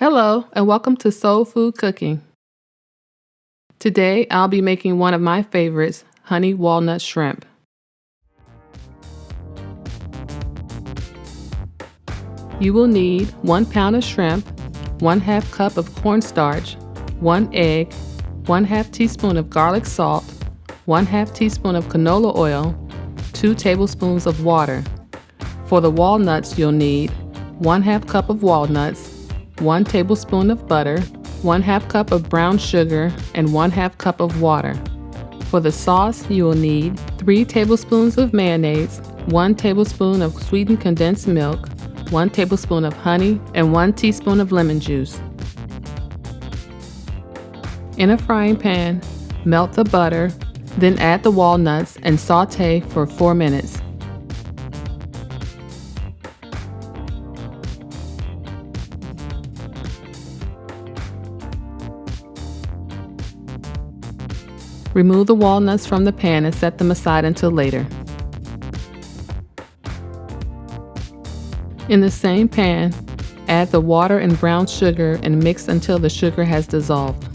Hello, and welcome to Soul Food Cooking. Today, I'll be making one of my favorites, honey walnut shrimp. You will need 1 pound of shrimp, 1/2 cup of cornstarch, 1 egg, 1/2 teaspoon of garlic salt, 1/2 teaspoon of canola oil, 2 tablespoons of water. For the walnuts, you'll need 1/2 cup of walnuts, 1 tablespoon of butter, 1/2 cup of brown sugar, and 1/2 cup of water. For the sauce, you will need 3 tablespoons of mayonnaise, 1 tablespoon of sweetened condensed milk, 1 tablespoon of honey, and 1 teaspoon of lemon juice. In a frying pan, melt the butter, then add the walnuts and saute for 4 minutes. Remove the walnuts from the pan and set them aside until later. In the same pan, add the water and brown sugar and mix until the sugar has dissolved.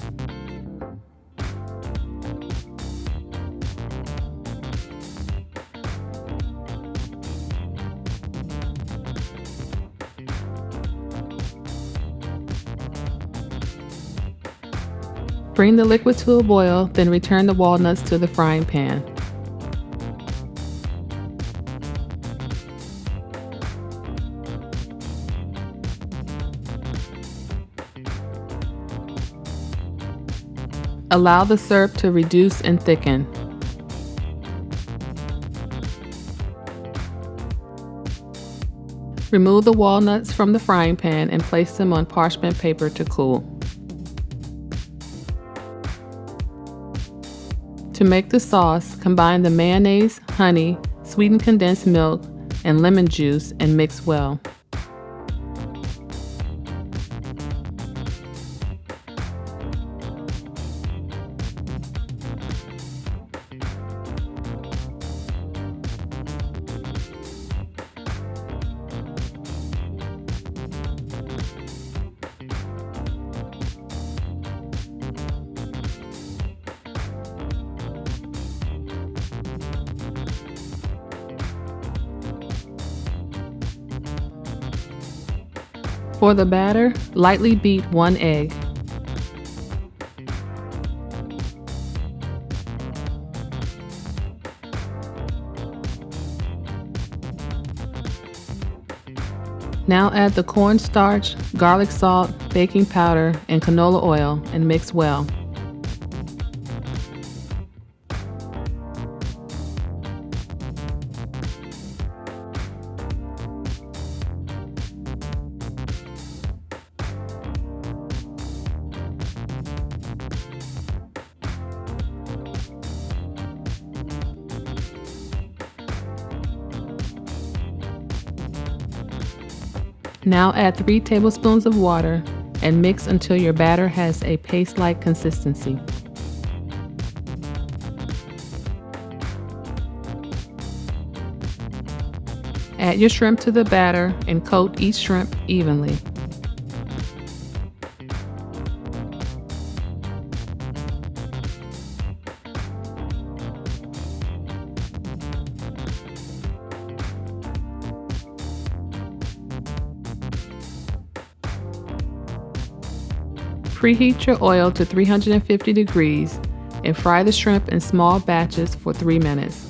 Bring the liquid to a boil, then return the walnuts to the frying pan. Allow the syrup to reduce and thicken. Remove the walnuts from the frying pan and place them on parchment paper to cool. To make the sauce, combine the mayonnaise, honey, sweetened condensed milk, and lemon juice and mix well. For the batter, lightly beat 1 egg. Now add the cornstarch, garlic salt, baking powder, and canola oil and mix well. Now add 3 tablespoons of water and mix until your batter has a paste-like consistency. Add your shrimp to the batter and coat each shrimp evenly. Preheat your oil to 350 degrees and fry the shrimp in small batches for 3 minutes.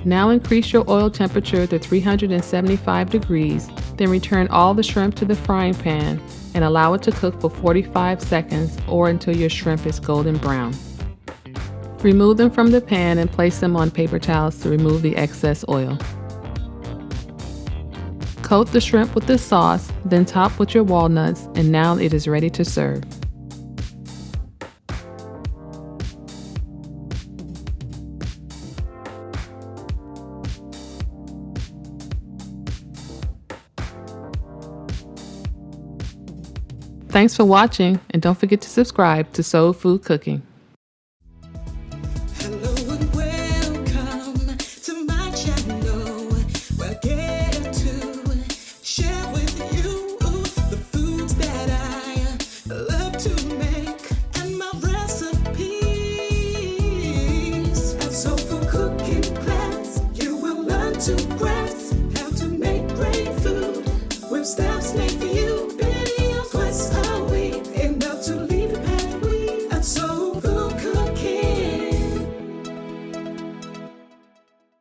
Now increase your oil temperature to 375 degrees, then return all the shrimp to the frying pan and allow it to cook for 45 seconds or until your shrimp is golden brown. Remove them from the pan and place them on paper towels to remove the excess oil. Coat the shrimp with the sauce, then top with your walnuts, and now it is ready to serve. Thanks for watching, and don't forget to subscribe to Soul Food Cooking. Hello and welcome to my channel. We're getting to share